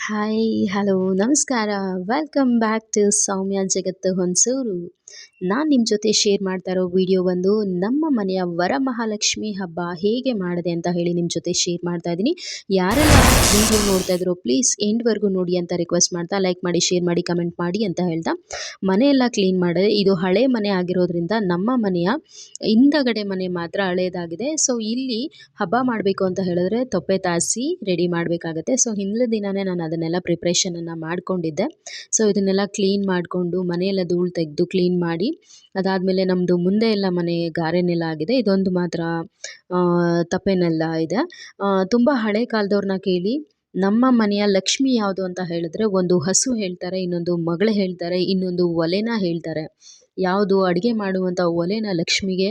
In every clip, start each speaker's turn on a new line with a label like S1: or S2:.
S1: Hi hello ನಮಸ್ಕಾರ. Welcome back to ಸೌಮ್ಯ ಜಗತ್ತು ಹೊನ್ಸೂರು. ನಾನು ನಿಮ್ಮ ಜೊತೆ ಶೇರ್ ಮಾಡ್ತಾ ಇರೋ ವಿಡಿಯೋ ಬಂದು ನಮ್ಮ ಮನೆಯ ವರಮಹಾಲಕ್ಷ್ಮಿ ಹಬ್ಬ ಹೇಗೆ ಮಾಡಿದೆ ಅಂತ ಹೇಳಿ ನಿಮ್ಮ ಜೊತೆ ಶೇರ್ ಮಾಡ್ತಾ ಇದ್ದೀನಿ. ಯಾರೆಲ್ಲ ವಿಡಿಯೋ ನೋಡ್ತಾ ಇದ್ರು ಪ್ಲೀಸ್ ಎಂಡ್ವರೆಗೂ ನೋಡಿ ಅಂತ ರಿಕ್ವೆಸ್ಟ್ ಮಾಡ್ತಾ, ಲೈಕ್ ಮಾಡಿ, ಶೇರ್ ಮಾಡಿ, ಕಮೆಂಟ್ ಮಾಡಿ ಅಂತ ಹೇಳ್ತಾ, ಮನೆಯೆಲ್ಲ ಕ್ಲೀನ್ ಮಾಡಿದೆ. ಇದು ಹಳೆ ಮನೆ ಆಗಿರೋದ್ರಿಂದ ನಮ್ಮ ಮನೆಯ ಹಿಂದಗಡೆ ಮನೆ ಮಾತ್ರ ಹಳೇದಾಗಿದೆ. ಸೊ ಇಲ್ಲಿ ಹಬ್ಬ ಮಾಡಬೇಕು ಅಂತ ಹೇಳಿದ್ರೆ ತೊಪ್ಪೆ ತಾಸಿ ರೆಡಿ ಮಾಡಬೇಕಾಗತ್ತೆ. ಸೊ ಹಿಂದಿನ ದಿನವೇ ನಾನು ಅದನ್ನೆಲ್ಲ ಪ್ರಿಪ್ರೇಷನನ್ನು ಮಾಡ್ಕೊಂಡಿದ್ದೆ. ಸೊ ಇದನ್ನೆಲ್ಲ ಕ್ಲೀನ್ ಮಾಡಿಕೊಂಡು ಮನೆಯೆಲ್ಲ ಧೂಳು ತೆಗೆದು ಕ್ಲೀನ್ ಮಾಡಿ, ಅದಾದಮೇಲೆ ನಮ್ಮದು ಮುಂದೆ ಎಲ್ಲ ಮನೆ ಗಾರೆನೆಲ್ಲ ಆಗಿದೆ, ಇದೊಂದು ಮಾತ್ರ ತಪ್ಪೆನೆಲ್ಲ ಇದೆ. ತುಂಬ ಹಳೆ ಕಾಲದವ್ರನ್ನ ಕೇಳಿ ನಮ್ಮ ಮನೆಯ ಲಕ್ಷ್ಮಿ ಯಾವುದು ಅಂತ ಹೇಳಿದ್ರೆ ಒಂದು ಹಸು ಹೇಳ್ತಾರೆ, ಇನ್ನೊಂದು ಮಗಳು ಹೇಳ್ತಾರೆ, ಇನ್ನೊಂದು ಒಲೆನ ಹೇಳ್ತಾರೆ. ಯಾವುದು ಅಡುಗೆ ಮಾಡುವಂಥ ಒಲೆನ ಲಕ್ಷ್ಮಿಗೆ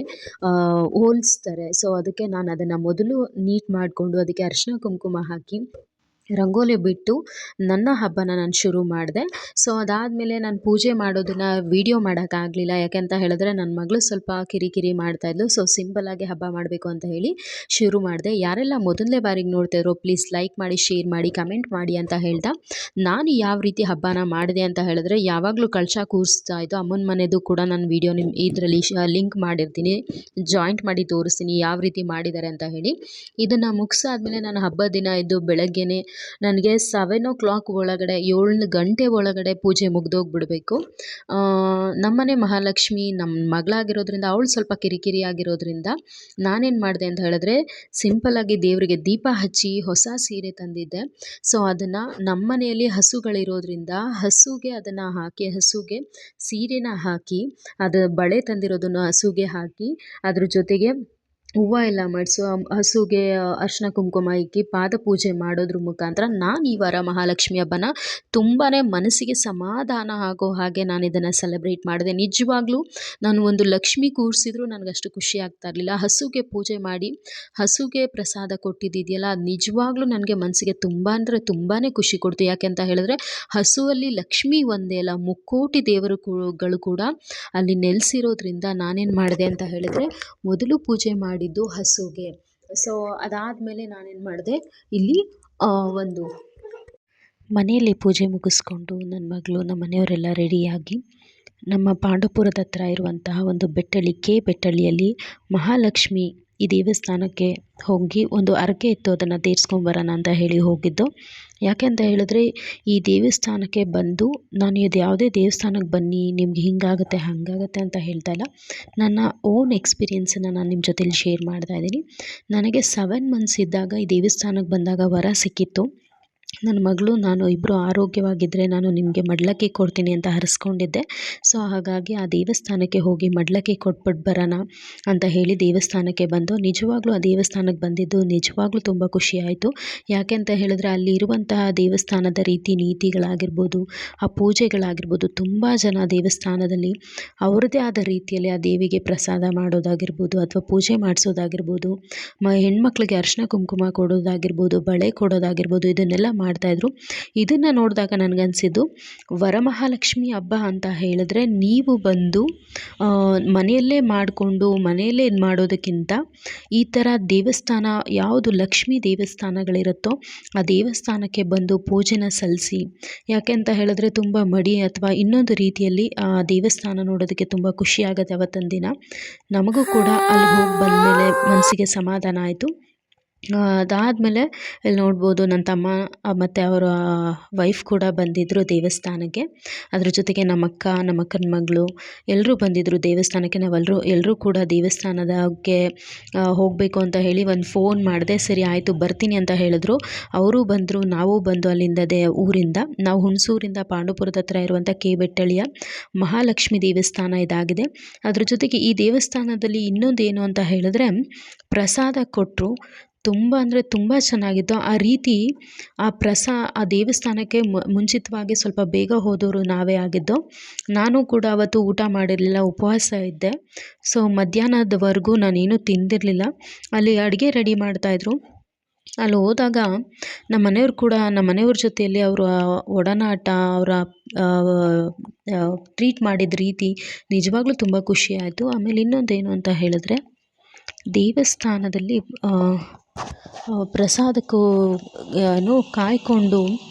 S1: ಹೋಲಿಸ್ತಾರೆ. ಸೊ ಅದಕ್ಕೆ ನಾನು ಅದನ್ನು ಮೊದಲು ನೀಟ್ ಮಾಡಿಕೊಂಡು ಅದಕ್ಕೆ ಅರಿಶಿನ ಕುಂಕುಮ ಹಾಕಿ ರಂಗೋಲಿ ಬಿಟ್ಟು ನನ್ನ ಹಬ್ಬನ ನಾನು ಶುರು ಮಾಡಿದೆ. ಸೊ ಅದಾದಮೇಲೆ ನಾನು ಪೂಜೆ ಮಾಡೋದನ್ನು ವೀಡಿಯೋ ಮಾಡೋಕ್ಕಾಗಲಿಲ್ಲ. ಯಾಕೆಂತ ಹೇಳಿದ್ರೆ ನನ್ನ ಮಗಳು ಸ್ವಲ್ಪ ಕಿರಿಕಿರಿ ಮಾಡ್ತಾಯಿದ್ಲು. ಸೊ ಸಿಂಪಲ್ಲಾಗಿ ಹಬ್ಬ ಮಾಡಬೇಕು ಅಂತ ಹೇಳಿ ಶುರು ಮಾಡಿದೆ. ಯಾರೆಲ್ಲ ಮೊದಲನೇ ಬಾರಿಗೆ ನೋಡ್ತಾಯಿರೋ ಪ್ಲೀಸ್ ಲೈಕ್ ಮಾಡಿ, ಶೇರ್ ಮಾಡಿ, ಕಮೆಂಟ್ ಮಾಡಿ ಅಂತ ಹೇಳ್ತಾ, ನಾನು ಯಾವ ರೀತಿ ಹಬ್ಬನ ಮಾಡಿದೆ ಅಂತ ಹೇಳಿದ್ರೆ ಯಾವಾಗಲೂ ಕಳಶ ಕೂರಿಸ್ತಾ ಇದ್ದು ಅಮ್ಮನ ಮನೆದು ಕೂಡ ನಾನು ವೀಡಿಯೋ ನಿಮ್ಮ ಇದರಲ್ಲಿ ಲಿಂಕ್ ಮಾಡಿರ್ತೀನಿ, ಜಾಯಿಂಟ್ ಮಾಡಿ ತೋರಿಸ್ತೀನಿ ಯಾವ ರೀತಿ ಮಾಡಿದ್ದಾರೆ ಅಂತ ಹೇಳಿ. ಇದನ್ನು ಮುಗಿಸಾದ್ಮೇಲೆ ನಾನು ಹಬ್ಬದ ದಿನ ಇದ್ದು ಬೆಳಗ್ಗೆನೇ ನನಗೆ 7 o'clock ಒಳಗಡೆ 7 ಗಂಟೆ ಒಳಗಡೆ ಪೂಜೆ ಮುಗಿದೋಗ್ಬಿಡ್ಬೇಕು. ನಮ್ಮನೆ ಮಹಾಲಕ್ಷ್ಮಿ ನಮ್ಮ ಮಗಳಾಗಿರೋದ್ರಿಂದ ಅವಳು ಸ್ವಲ್ಪ ಕಿರಿಕಿರಿ ಆಗಿರೋದ್ರಿಂದ ನಾನೇನು ಮಾಡಿದೆ ಅಂತ ಹೇಳಿದ್ರೆ ಸಿಂಪಲ್ಲಾಗಿ ದೇವರಿಗೆ ದೀಪ ಹಚ್ಚಿ ಹೊಸ ಸೀರೆ ತಂದಿದ್ದೆ. ಸೊ ಅದನ್ನು ನಮ್ಮ ಮನೆಯಲ್ಲಿ ಹಸುಗಳಿರೋದ್ರಿಂದ ಹಸುಗೆ ಅದನ್ನು ಹಾಕಿ, ಹಸುಗೆ ಸೀರೆನ ಹಾಕಿ, ಅದು ಬಳೆ ತಂದಿರೋದನ್ನು ಹಸುಗೆ ಹಾಕಿ, ಅದ್ರ ಜೊತೆಗೆ ಹೂವು ಎಲ್ಲ ಮಾಡಿಸು, ಹಸುಗೆ ಅರಿಶಿನ ಕುಂಕುಮ ಇಕ್ಕಿ ಪಾದ ಪೂಜೆ ಮಾಡೋದ್ರ ಮುಖಾಂತರ ನಾನು ಈ ವಾರ ಮಹಾಲಕ್ಷ್ಮಿ ಹಬ್ಬನ ತುಂಬಾ ಮನಸ್ಸಿಗೆ ಸಮಾಧಾನ ಆಗೋ ಹಾಗೆ ನಾನು ಇದನ್ನು ಸೆಲೆಬ್ರೇಟ್ ಮಾಡಿದೆ. ನಿಜವಾಗ್ಲೂ ನಾನು ಒಂದು ಲಕ್ಷ್ಮಿ ಕೂರಿಸಿದ್ರು ನನಗಷ್ಟು ಖುಷಿ ಆಗ್ತಾ ಇರಲಿಲ್ಲ. ಹಸುಗೆ ಪೂಜೆ ಮಾಡಿ ಹಸುಗೆ ಪ್ರಸಾದ ಕೊಟ್ಟಿದ್ದಿದೆಯಲ್ಲ, ಅದು ನಿಜವಾಗ್ಲೂ ನನಗೆ ಮನಸ್ಸಿಗೆ ತುಂಬ ಅಂದರೆ ತುಂಬಾ ಖುಷಿ ಕೊಡ್ತು. ಯಾಕೆಂತ ಹೇಳಿದ್ರೆ ಹಸುವಲ್ಲಿ ಲಕ್ಷ್ಮಿ ಒಂದೇ ಅಲ್ಲ, ಮುಕ್ಕೋಟಿ ದೇವರುಗಳು ಕೂಡ ಅಲ್ಲಿ ನೆಲೆಸಿರೋದ್ರಿಂದ ನಾನೇನು ಮಾಡಿದೆ ಅಂತ ಹೇಳಿದ್ರೆ ಮೊದಲು ಪೂಜೆ ಮಾಡಿದ್ದು ಹಸುಗೆ. ಸೊ ಅದಾದಮೇಲೆ ನಾನೇನು ಮಾಡಿದೆ, ಇಲ್ಲಿ ಒಂದು ಮನೆಯಲ್ಲಿ ಪೂಜೆ ಮುಗಿಸ್ಕೊಂಡು ನನ್ನ ಮಗಳು ನಮ್ಮ ಮನೆಯವರೆಲ್ಲ ರೆಡಿಯಾಗಿ ನಮ್ಮ ಪಾಂಡವಪುರದ ಹತ್ರ ಇರುವಂತಹ ಒಂದು ಬೆಟ್ಟಳ್ಳಿ ಬೆಟ್ಟಳ್ಳಿಯಲ್ಲಿ ಮಹಾಲಕ್ಷ್ಮಿ ಈ ದೇವಸ್ಥಾನಕ್ಕೆ ಹೋಗಿ ಒಂದು ಹರಕೆ ಇತ್ತು, ಅದನ್ನು ತೀರಿಸ್ಕೊಂಬರೋಣ ಅಂತ ಹೇಳಿ ಹೋಗಿದ್ದು. ಯಾಕೆ ಅಂತ ಹೇಳಿದ್ರೆ ಈ ದೇವಸ್ಥಾನಕ್ಕೆ ಬಂದು ನಾನು ಇದು ಯಾವುದೇ ದೇವಸ್ಥಾನಕ್ಕೆ ಬನ್ನಿ ನಿಮ್ಗೆ ಹಿಂಗಾಗುತ್ತೆ ಹಾಗಾಗುತ್ತೆ ಅಂತ ಹೇಳ್ತಾ ಇಲ್ಲ, ನನ್ನ ಓನ್ ಎಕ್ಸ್ಪೀರಿಯೆನ್ಸನ್ನು ನಾನು ನಿಮ್ಮ ಜೊತೆಲಿ ಶೇರ್ ಮಾಡ್ತಾ ಇದ್ದೀನಿ. ನನಗೆ 7 months ಇದ್ದಾಗ ಈ ದೇವಸ್ಥಾನಕ್ಕೆ ಬಂದಾಗ ವರ ಸಿಕ್ಕಿತ್ತು. ನನ್ನ ಮಗಳು ನಾನು ಇಬ್ಬರು ಆರೋಗ್ಯವಾಗಿದ್ದರೆ ನಾನು ನಿಮಗೆ ಮಡ್ಲಕ್ಕಿ ಕೊಡ್ತೀನಿ ಅಂತ ಹರಿಸ್ಕೊಂಡಿದ್ದೆ. ಸೊ ಹಾಗಾಗಿ ಆ ದೇವಸ್ಥಾನಕ್ಕೆ ಹೋಗಿ ಮಡ್ಲಕ್ಕಿ ಕೊಟ್ಬಿಟ್ಟು ಬರೋಣ ಅಂತ ಹೇಳಿ ದೇವಸ್ಥಾನಕ್ಕೆ ಬಂದು, ನಿಜವಾಗ್ಲೂ ಆ ದೇವಸ್ಥಾನಕ್ಕೆ ಬಂದಿದ್ದು ನಿಜವಾಗ್ಲೂ ತುಂಬ ಖುಷಿಯಾಯಿತು. ಯಾಕೆ ಅಂತ ಹೇಳಿದ್ರೆ ಅಲ್ಲಿ ಇರುವಂತಹ ದೇವಸ್ಥಾನದ ರೀತಿ ನೀತಿಗಳಾಗಿರ್ಬೋದು, ಆ ಪೂಜೆಗಳಾಗಿರ್ಬೋದು, ತುಂಬ ಜನ ದೇವಸ್ಥಾನದಲ್ಲಿ ಅವ್ರದ್ದೇ ಆದ ರೀತಿಯಲ್ಲಿ ಆ ದೇವಿಗೆ ಪ್ರಸಾದ ಮಾಡೋದಾಗಿರ್ಬೋದು ಅಥವಾ ಪೂಜೆ ಮಾಡಿಸೋದಾಗಿರ್ಬೋದು, ಹೆಣ್ಮಕ್ಳಿಗೆ ಅರಿಶಿನ ಕುಂಕುಮ ಕೊಡೋದಾಗಿರ್ಬೋದು, ಬಳೆ ಕೊಡೋದಾಗಿರ್ಬೋದು, ಇದನ್ನೆಲ್ಲ ಮಾಡ್ತಾಯಿದ್ರು. ಇದನ್ನು ನೋಡಿದಾಗ ನನಗನ್ಸಿದ್ದು ವರಮಹಾಲಕ್ಷ್ಮಿ ಹಬ್ಬ ಅಂತ ಹೇಳಿದ್ರೆ ನೀವು ಬಂದು ಮನೆಯಲ್ಲೇ ಮಾಡಿಕೊಂಡು ಮನೆಯಲ್ಲೇ ಇದು ಮಾಡೋದಕ್ಕಿಂತ ಈ ಥರ ದೇವಸ್ಥಾನ ಯಾವುದು ಲಕ್ಷ್ಮೀ ದೇವಸ್ಥಾನಗಳಿರುತ್ತೋ ಆ ದೇವಸ್ಥಾನಕ್ಕೆ ಬಂದು ಪೂಜೆನ ಸಲ್ಲಿಸಿ. ಯಾಕೆ ಅಂತ ಹೇಳಿದ್ರೆ ತುಂಬ ಮಡಿ ಅಥವಾ ಇನ್ನೊಂದು ರೀತಿಯಲ್ಲಿ ಆ ದೇವಸ್ಥಾನ ನೋಡೋದಕ್ಕೆ ತುಂಬ ಖುಷಿಯಾಗುತ್ತೆ ಅವತ್ತಿನ ದಿನ. ನಮಗೂ ಕೂಡ ಅಲ್ಲಿ ಹೋಗಿ ಬಂದಮೇಲೆ ಮನಸ್ಸಿಗೆ ಸಮಾಧಾನ ಆಯಿತು. ಅದಾದಮೇಲೆ ಇಲ್ಲಿ ನೋಡ್ಬೋದು ನನ್ನ ತಮ್ಮ ಮತ್ತು ಅವರ ವೈಫ್ ಕೂಡ ಬಂದಿದ್ದರು ದೇವಸ್ಥಾನಕ್ಕೆ. ಅದ್ರ ಜೊತೆಗೆ ನಮ್ಮ ಅಕ್ಕನ ಮಗಳು ಎಲ್ಲರೂ ಬಂದಿದ್ದರು ದೇವಸ್ಥಾನಕ್ಕೆ. ಎಲ್ಲರೂ ಕೂಡ ದೇವಸ್ಥಾನಕ್ಕೆ ಹೋಗಬೇಕು ಅಂತ ಹೇಳಿ ಒಂದು ಫೋನ್ ಮಾಡಿದೆ. ಸರಿ ಆಯಿತು ಬರ್ತೀನಿ ಅಂತ ಹೇಳಿದ್ರು. ಅವರು ಬಂದರು, ನಾವು ಬಂದು ಅಲ್ಲಿಂದ ಊರಿಂದ ನಾವು ಹುಣಸೂರಿಂದ ಪಾಂಡವಪುರದ ಹತ್ರ ಇರುವಂಥ ಬೆಟ್ಟಳ್ಳಿಯ ಮಹಾಲಕ್ಷ್ಮಿ ದೇವಸ್ಥಾನ ಇದಾಗಿದೆ. ಅದ್ರ ಜೊತೆಗೆ ಈ ದೇವಸ್ಥಾನದಲ್ಲಿ ಇನ್ನೊಂದು ಏನು ಅಂತ ಹೇಳಿದ್ರೆ ಪ್ರಸಾದ ಕೊಟ್ಟರು. ತುಂಬ ಅಂದರೆ ತುಂಬ ಚೆನ್ನಾಗಿತ್ತು. ಆ ರೀತಿ ಆ ದೇವಸ್ಥಾನಕ್ಕೆ ಮುಂಚಿತವಾಗಿ ಸ್ವಲ್ಪ ಬೇಗ ಹೋದವರು ನಾವೇ ಆಗಿದ್ದು. ನಾನು ಕೂಡ ಅವತ್ತು ಊಟ ಮಾಡಿರಲಿಲ್ಲ, ಉಪವಾಸ ಇದ್ದೆ. ಸೊ ಮಧ್ಯಾಹ್ನದವರೆಗೂ ನಾನೇನು ತಿಂದಿರಲಿಲ್ಲ. ಅಲ್ಲಿ ಅಡುಗೆ ರೆಡಿ ಮಾಡ್ತಾಯಿದ್ರು. ಅಲ್ಲಿ ಹೋದಾಗ ನಮ್ಮ ಮನೆಯವ್ರ ಜೊತೆಯಲ್ಲಿ ಅವರ ಒಡನಾಟ, ಅವರ ಟ್ರೀಟ್ ಮಾಡಿದ ರೀತಿ ನಿಜವಾಗ್ಲೂ ತುಂಬ ಖುಷಿಯಾಯಿತು. ಆಮೇಲೆ ಇನ್ನೊಂದೇನು ಅಂತ ಹೇಳಿದ್ರೆ ದೇವಸ್ಥಾನದಲ್ಲಿ ಪ್ರಸಾದಕ್ಕೂ ಕಾಯ್ಕೊಂಡು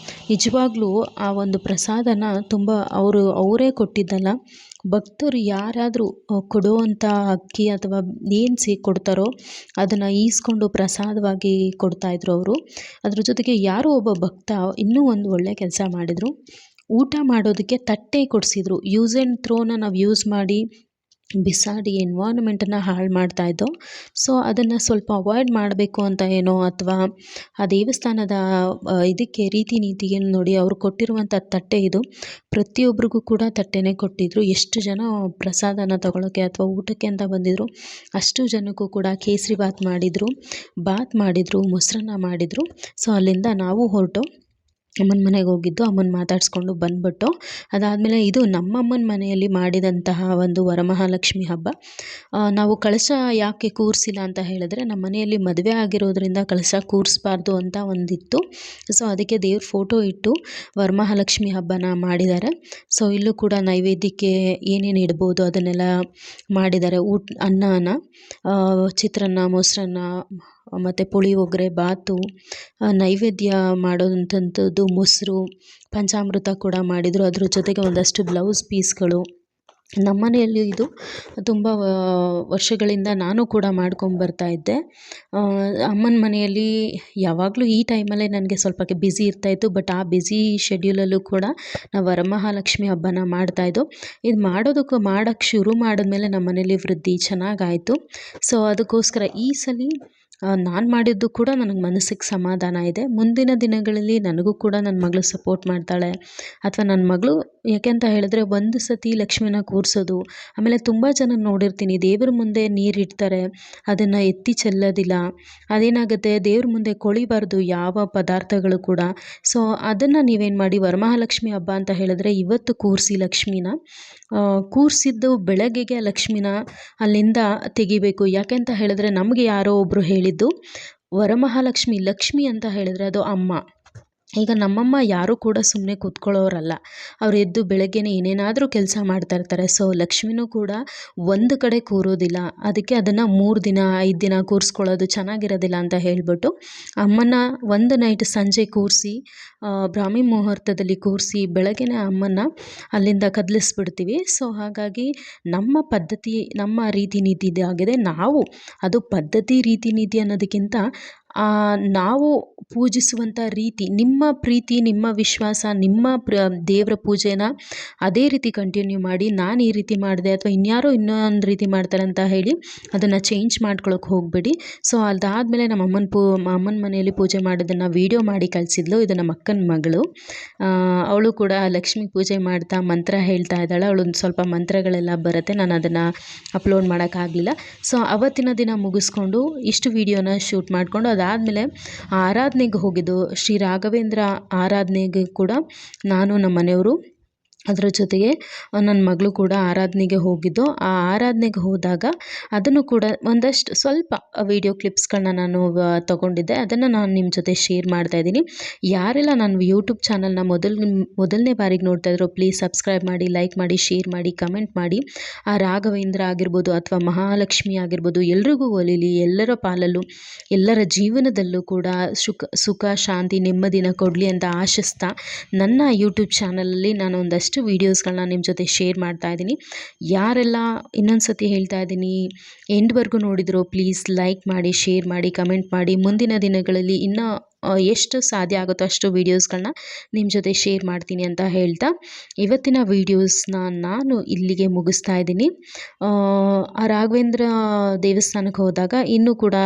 S1: ನಿಜವಾಗ್ಲೂ ಆ ಒಂದು ಪ್ರಸಾದನ ತುಂಬ ಅವರೇ ಕೊಟ್ಟಿದ್ದಲ್ಲ, ಭಕ್ತರು ಯಾರಾದರೂ ಕೊಡುವಂಥ ಅಕ್ಕಿ ಅಥವಾ ಏನು ಕೊಡ್ತಾರೋ ಅದನ್ನು ಈಸ್ಕೊಂಡು ಪ್ರಸಾದವಾಗಿ ಕೊಡ್ತಾಯಿದ್ರು ಅವರು. ಅದ್ರ ಜೊತೆಗೆ ಯಾರೋ ಒಬ್ಬ ಭಕ್ತ ಇನ್ನೂ ಒಂದು ಒಳ್ಳೆ ಕೆಲಸ ಮಾಡಿದರು. ಊಟ ಮಾಡೋದಕ್ಕೆ ತಟ್ಟೆ ಕೊಡಿಸಿದ್ರು. ಯೂಸ್ ಆ್ಯಂಡ್ ಥ್ರೋನ ನಾವು ಯೂಸ್ ಮಾಡಿ ಬಿಸಾಡಿ ಎನ್ವೈರ್ನ್ಮೆಂಟನ್ನು ಹಾಳು ಮಾಡ್ತಾಯಿದ್ದೋ. ಸೊ ಅದನ್ನು ಸ್ವಲ್ಪ ಅವಾಯ್ಡ್ ಮಾಡಬೇಕು ಅಂತ ಏನೋ, ಅಥವಾ ಆ ದೇವಸ್ಥಾನದ ಇದಕ್ಕೆ ರೀತಿ ನೀತಿಗೆ ನೋಡಿ ಅವ್ರು ಕೊಟ್ಟಿರುವಂಥ ತಟ್ಟೆ ಇದು. ಪ್ರತಿಯೊಬ್ಬರಿಗೂ ಕೂಡ ತಟ್ಟೆನೇ ಕೊಟ್ಟಿದ್ದರು. ಎಷ್ಟು ಜನ ಪ್ರಸಾದನ ತಗೊಳ್ಳೋಕ್ಕೆ ಅಥವಾ ಊಟಕ್ಕೆ ಅಂತ ಬಂದಿದ್ದರು ಅಷ್ಟು ಜನಕ್ಕೂ ಕೂಡ ಕೇಸರಿ ಬಾತ್ ಮಾಡಿದರು, ಮೊಸರನ್ನ ಮಾಡಿದರು. ಸೊ ಅಲ್ಲಿಂದ ನಾವು ಹೊರಟು ಅಮ್ಮನ ಮನೆಗೆ ಹೋಗಿದ್ದು, ಅಮ್ಮನ ಮಾತಾಡಿಸ್ಕೊಂಡು ಬಂದ್ಬಿಟ್ಟು ಅದಾದಮೇಲೆ ಇದು ನಮ್ಮಮ್ಮನ ಮನೆಯಲ್ಲಿ ಮಾಡಿದಂತಹ ಒಂದು ವರಮಹಾಲಕ್ಷ್ಮಿ ಹಬ್ಬ. ನಾವು ಕಳಶ ಯಾಕೆ ಕೂರಿಸಿಲ್ಲ ಅಂತ ಹೇಳಿದ್ರೆ, ನಮ್ಮ ಮನೆಯಲ್ಲಿ ಮದುವೆ ಆಗಿರೋದ್ರಿಂದ ಕಳಶ ಕೂರಿಸ್ಬಾರ್ದು ಅಂತ ಒಂದಿತ್ತು. ಸೊ ಅದಕ್ಕೆ ದೇವ್ರ ಫೋಟೋ ಇಟ್ಟು ವರಮಹಾಲಕ್ಷ್ಮಿ ಹಬ್ಬನ ಮಾಡಿದ್ದಾರೆ. ಸೊ ಇಲ್ಲೂ ಕೂಡ ನೈವೇದ್ಯಕ್ಕೆ ಏನೇನು ಇಡ್ಬೋದು ಅದನ್ನೆಲ್ಲ ಮಾಡಿದ್ದಾರೆ. ಅನ್ನನ, ಚಿತ್ರಾನ್ನ, ಮೊಸರನ್ನ ಮತ್ತು ಪುಳಿಯೋಗರೆ, ಬಾತು, ನೈವೇದ್ಯ ಮಾಡೋದಂಥದ್ದು ಮೊಸರು, ಪಂಚಾಮೃತ ಕೂಡ ಮಾಡಿದರು. ಅದ್ರ ಜೊತೆಗೆ ಒಂದಷ್ಟು ಬ್ಲೌಸ್ ಪೀಸ್ಗಳು. ನಮ್ಮ ಮನೆಯಲ್ಲಿ ಇದು ತುಂಬ ವರ್ಷಗಳಿಂದ ನಾನು ಕೂಡ ಮಾಡ್ಕೊಂಬರ್ತಾಯಿದ್ದೆ. ಅಮ್ಮನ ಮನೆಯಲ್ಲಿ ಯಾವಾಗಲೂ ಈ ಟೈಮಲ್ಲೇ ನನಗೆ ಸ್ವಲ್ಪ ಬ್ಯುಸಿ ಇರ್ತಾಯಿತ್ತು. ಬಟ್ ಆ ಬ್ಯುಸಿ ಶೆಡ್ಯೂಲಲ್ಲೂ ಕೂಡ ನಾವು ವರಮಹಾಲಕ್ಷ್ಮಿ ಹಬ್ಬನ ಮಾಡ್ತಾಯಿದ್ದೋ. ಇದು ಮಾಡೋಕ್ಕೆ ಶುರು ಮಾಡಿದ್ಮೇಲೆ ನಮ್ಮ ಮನೇಲಿ ವೃದ್ಧಿ ಚೆನ್ನಾಗಾಯಿತು. ಸೊ ಅದಕ್ಕೋಸ್ಕರ ಈ ಸಲ ನಾನು ಮಾಡಿದ್ದು ಕೂಡ ನನಗೆ ಮನಸ್ಸಿಗೆ ಸಮಾಧಾನ ಇದೆ. ಮುಂದಿನ ದಿನಗಳಲ್ಲಿ ನನಗೂ ಕೂಡ ನನ್ನ ಮಗಳು ಸಪೋರ್ಟ್ ಮಾಡ್ತಾಳೆ. ಅಥವಾ ನನ್ನ ಮಗಳು ಯಾಕೆ ಅಂತ ಹೇಳಿದ್ರೆ, ಒಂದು ಸತಿ ಲಕ್ಷ್ಮಿನ ಕೂರಿಸೋದು, ಆಮೇಲೆ ತುಂಬ ಜನ ನೋಡಿರ್ತೀನಿ ದೇವ್ರ ಮುಂದೆ ನೀರಿಡ್ತಾರೆ, ಅದನ್ನು ಎತ್ತಿ ಚೆಲ್ಲೋದಿಲ್ಲ. ಅದೇನಾಗುತ್ತೆ, ದೇವ್ರ ಮುಂದೆ ಕೊಳಿಬಾರ್ದು ಯಾವ ಪದಾರ್ಥಗಳು ಕೂಡ. ಸೊ ಅದನ್ನು ನೀವೇನು ಮಾಡಿ, ವರಮಹಾಲಕ್ಷ್ಮಿ ಹಬ್ಬ ಅಂತ ಹೇಳಿದ್ರೆ ಇವತ್ತು ಕೂರಿಸಿ ಲಕ್ಷ್ಮಿನ. ಕೂರಿಸಿದ್ದು ಬೆಳಗ್ಗೆಗೆ ಲಕ್ಷ್ಮಿನ ಅಲ್ಲಿಂದ ತೆಗಿಬೇಕು. ಯಾಕೆ ಅಂತ ಹೇಳಿದ್ರೆ, ನಮಗೆ ಯಾರೋ ಒಬ್ಬರು ಹೇಳಿದ್ದು, ವರಮಹಾಲಕ್ಷ್ಮಿ ಲಕ್ಷ್ಮಿ ಅಂತ ಹೇಳಿದ್ರೆ ಅದು ಅಮ್ಮ. ಈಗ ನಮ್ಮಮ್ಮ ಯಾರೂ ಕೂಡ ಸುಮ್ಮನೆ ಕೂತ್ಕೊಳ್ಳೋರಲ್ಲ. ಅವ್ರು ಎದ್ದು ಬೆಳಗ್ಗೆನೇ ಏನೇನಾದರೂ ಕೆಲಸ ಮಾಡ್ತಾ ಇರ್ತಾರೆ. ಸೊ ಲಕ್ಷ್ಮಿನೂ ಕೂಡ ಒಂದು ಕಡೆ ಕೂರೋದಿಲ್ಲ. ಅದಕ್ಕೆ ಅದನ್ನು 3 ದಿನ 5 ದಿನ ಕೂರಿಸ್ಕೊಳ್ಳೋದು ಚೆನ್ನಾಗಿರೋದಿಲ್ಲ ಅಂತ ಹೇಳಿಬಿಟ್ಟು ಅಮ್ಮನ ಒಂದು ನೈಟ್ ಸಂಜೆ ಕೂರಿಸಿ, ಬ್ರಾಹ್ಮಿ ಮುಹೂರ್ತದಲ್ಲಿ ಕೂರಿಸಿ ಬೆಳಗ್ಗೆನೇ ಅಮ್ಮನ ಅಲ್ಲಿಂದ ಕದಲಿಸ್ಬಿಡ್ತೀವಿ. ಸೊ ಹಾಗಾಗಿ ನಮ್ಮ ಪದ್ಧತಿ, ನಮ್ಮ ರೀತಿ ನೀತಿ ಇದಾಗಿದೆ. ನಾವು ಅದು ಪದ್ಧತಿ ರೀತಿ ನೀತಿ ಅನ್ನೋದಕ್ಕಿಂತ ನಾವು ಪೂಜಿಸುವಂಥ ರೀತಿ, ನಿಮ್ಮ ಪ್ರೀತಿ, ನಿಮ್ಮ ವಿಶ್ವಾಸ, ನಿಮ್ಮ ದೇವರ ಪೂಜೆನ ಅದೇ ರೀತಿ ಕಂಟಿನ್ಯೂ ಮಾಡಿ. ನಾನು ಈ ರೀತಿ ಮಾಡಿದೆ ಅಥವಾ ಇನ್ಯಾರೋ ಇನ್ನೊಂದು ರೀತಿ ಮಾಡ್ತಾರೆ ಅಂತ ಹೇಳಿ ಅದನ್ನು ಚೇಂಜ್ ಮಾಡ್ಕೊಳಕ್ಕೆ ಹೋಗಬೇಡಿ. ಸೊ ಅದಾದಮೇಲೆ ನಮ್ಮ ಅಮ್ಮನ ಮನೆಯಲ್ಲಿ ಪೂಜೆ ಮಾಡೋದನ್ನು ವೀಡಿಯೋ ಮಾಡಿ ಕಳಿಸಿದ್ಲು. ಇದು ನಮ್ಮ ಅಕ್ಕನ ಮಗಳು. ಅವಳು ಕೂಡ ಲಕ್ಷ್ಮಿ ಪೂಜೆ ಮಾಡ್ತಾ ಮಂತ್ರ ಹೇಳ್ತಾ ಇದ್ದಾಳೆ. ಅವಳೊಂದು ಸ್ವಲ್ಪ ಮಂತ್ರಗಳೆಲ್ಲ ಬರುತ್ತೆ, ನಾನು ಅದನ್ನು ಅಪ್ಲೋಡ್ ಮಾಡೋಕ್ಕಾಗಲಿಲ್ಲ. ಸೊ ಅವತ್ತಿನ ದಿನ ಮುಗಿಸ್ಕೊಂಡು ಇಷ್ಟು ವೀಡಿಯೋನ ಶೂಟ್ ಮಾಡಿಕೊಂಡು ಅದಾದಮೇಲೆ ಆರಾಧನೆಗೆ ಹೋಗಿದ್ದು. ಶ್ರೀ ರಾಘವೇಂದ್ರ ಆರಾಧನೆಗೆ ಕೂಡ ನಾನು, ನಮ್ಮ ಮನೆಯವರು, ಅದರ ಜೊತೆಗೆ ನನ್ನ ಮಗಳು ಕೂಡ ಆರಾಧನೆಗೆ ಹೋಗಿದ್ದು. ಆ ಆರಾಧನೆಗೆ ಹೋದಾಗ ಅದನ್ನು ಕೂಡ ಒಂದಷ್ಟು ಸ್ವಲ್ಪ ವೀಡಿಯೋ ಕ್ಲಿಪ್ಸ್ಗಳನ್ನ ನಾನು ತೊಗೊಂಡಿದ್ದೆ. ಅದನ್ನು ನಾನು ನಿಮ್ಮ ಜೊತೆ ಶೇರ್ ಮಾಡ್ತಾಯಿದ್ದೀನಿ. ಯಾರೆಲ್ಲ ನನ್ನ ಯೂಟ್ಯೂಬ್ ಚಾನಲ್ನ ಮೊದಲನೇ ಬಾರಿಗೆ ನೋಡ್ತಾ ಇದ್ರು, ಪ್ಲೀಸ್ ಸಬ್ಸ್ಕ್ರೈಬ್ ಮಾಡಿ, ಲೈಕ್ ಮಾಡಿ, ಶೇರ್ ಮಾಡಿ, ಕಮೆಂಟ್ ಮಾಡಿ. ಆ ರಾಘವೇಂದ್ರ ಆಗಿರ್ಬೋದು ಅಥವಾ ಮಹಾಲಕ್ಷ್ಮಿ ಆಗಿರ್ಬೋದು ಎಲ್ರಿಗೂ ಒಲಿಲಿ, ಎಲ್ಲರ ಪಾಲಲ್ಲೂ ಎಲ್ಲರ ಜೀವನದಲ್ಲೂ ಕೂಡ ಸುಖ ಶಾಂತಿ ನೆಮ್ಮದಿನ ಕೊಡಲಿ ಅಂತ ಆಶಿಸ್ತಾ ನನ್ನ ಯೂಟ್ಯೂಬ್ ಚಾನಲಲ್ಲಿ ನಾನು ಒಂದಷ್ಟು ವೀಡಿಯೋಸ್ಗಳನ್ನ ನಿಮ್ಮ ಜೊತೆ ಶೇರ್ ಮಾಡ್ತಾ ಇದ್ದೀನಿ. ಯಾರೆಲ್ಲ ಇನ್ನೊಂದು ಸತಿ ಹೇಳ್ತಾ ಇದ್ದೀನಿ ಎಂಡ್ವರೆಗೂ ನೋಡಿದ್ರು, ಪ್ಲೀಸ್ ಲೈಕ್ ಮಾಡಿ, ಶೇರ್ ಮಾಡಿ, ಕಮೆಂಟ್ ಮಾಡಿ. ಮುಂದಿನ ದಿನಗಳಲ್ಲಿ ಇನ್ನೂ ಎಷ್ಟು ಸಾಧ್ಯ ಆಗುತ್ತೋ ಅಷ್ಟು ವೀಡಿಯೋಸ್ಗಳನ್ನ ನಿಮ್ಮ ಜೊತೆ ಶೇರ್ ಮಾಡ್ತೀನಿ ಅಂತ ಹೇಳ್ತಾ ಇವತ್ತಿನ ವೀಡಿಯೋಸ್ನ ನಾನು ಇಲ್ಲಿಗೆ ಮುಗಿಸ್ತಾ ಇದ್ದೀನಿ. ಆ ರಾಘವೇಂದ್ರ ದೇವಸ್ಥಾನಕ್ಕೆ ಹೋದಾಗ ಇನ್ನೂ ಕೂಡ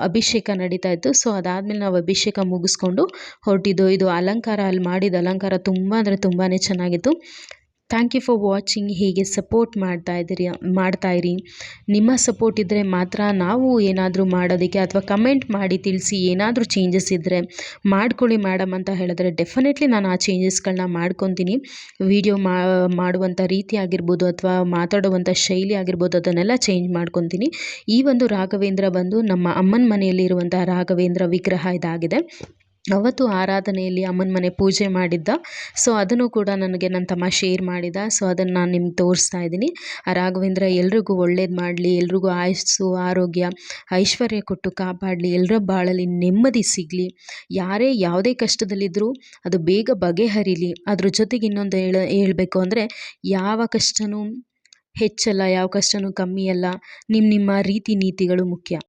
S1: ಅಭಿಷೇಕ ನಡೀತಾ ಇತ್ತು. ಸೊ ಅದಾದಮೇಲೆ ನಾವು ಅಭಿಷೇಕ ಮುಗಿಸ್ಕೊಂಡು ಹೊರಟಿದ್ದು. ಇದು ಅಲಂಕಾರ, ಅಲ್ಲಿ ಮಾಡಿದ ಅಲಂಕಾರ ತುಂಬ ಅಂದರೆ ತುಂಬಾ ಚೆನ್ನಾಗಿತ್ತು. Thank you for watching. ಹೀಗೆ ಸಪೋರ್ಟ್ ಮಾಡ್ತಾಯಿರಿ. ನಿಮ್ಮ ಸಪೋರ್ಟ್ ಇದ್ದರೆ ಮಾತ್ರ ನಾವು ಏನಾದರೂ ಮಾಡೋದಕ್ಕೆ, ಅಥವಾ ಕಮೆಂಟ್ ಮಾಡಿ ತಿಳಿಸಿ ಏನಾದರೂ ಚೇಂಜಸ್ ಇದ್ದರೆ ಮಾಡ್ಕೊಳ್ಳಿ ಮೇಡಮ್ ಅಂತ ಹೇಳಿದ್ರೆ ಡೆಫಿನೆಟ್ಲಿ ನಾನು ಆ ಚೇಂಜಸ್ಗಳನ್ನ ಮಾಡ್ಕೊತೀನಿ. ವಿಡಿಯೋ ಮಾಡುವಂಥ ರೀತಿ ಆಗಿರ್ಬೋದು ಅಥವಾ ಮಾತಾಡುವಂಥ ಶೈಲಿ ಆಗಿರ್ಬೋದು ಅದನ್ನೆಲ್ಲ ಚೇಂಜ್ ಮಾಡ್ಕೊತೀನಿ. ಈ ಒಂದು ರಾಘವೇಂದ್ರ ಬಂದು ನಮ್ಮ ಅಮ್ಮನ ಮನೆಯಲ್ಲಿರುವಂಥ ರಾಘವೇಂದ್ರ ವಿಗ್ರಹ ಇದಾಗಿದೆ. ಅವತ್ತು ಆರಾಧನೆಯಲ್ಲಿ ಅಮ್ಮನ ಮನೆ ಪೂಜೆ ಮಾಡಿದ್ದ. ಸೊ ಅದನ್ನು ಕೂಡ ನನಗೆ ನನ್ನ ತಮ್ಮ ಶೇರ್ ಮಾಡಿದ. ಸೊ ಅದನ್ನು ನಾನು ನಿಮ್ಗೆ ತೋರಿಸ್ತಾ ಇದ್ದೀನಿ. ಆ ರಾಘವೇಂದ್ರ ಎಲ್ರಿಗೂ ಒಳ್ಳೇದು ಮಾಡಲಿ, ಎಲ್ರಿಗೂ ಆಯಸ್ಸು ಆರೋಗ್ಯ ಐಶ್ವರ್ಯ ಕೊಟ್ಟು ಕಾಪಾಡಲಿ, ಎಲ್ಲರ ಬಾಳಲ್ಲಿ ನೆಮ್ಮದಿ ಸಿಗಲಿ. ಯಾರೇ ಯಾವುದೇ ಕಷ್ಟದಲ್ಲಿದ್ದರೂ ಅದು ಬೇಗ ಬಗೆಹರಿಲಿ. ಅದ್ರ ಜೊತೆಗೆ ಇನ್ನೊಂದು ಹೇಳಬೇಕು ಅಂದರೆ, ಯಾವ ಕಷ್ಟನೂ ಹೆಚ್ಚಲ್ಲ, ಯಾವ ಕಷ್ಟನೂ ಕಮ್ಮಿ ಅಲ್ಲ. ನಿಮ್ಮ ರೀತಿ ನೀತಿಗಳು ಮುಖ್ಯ.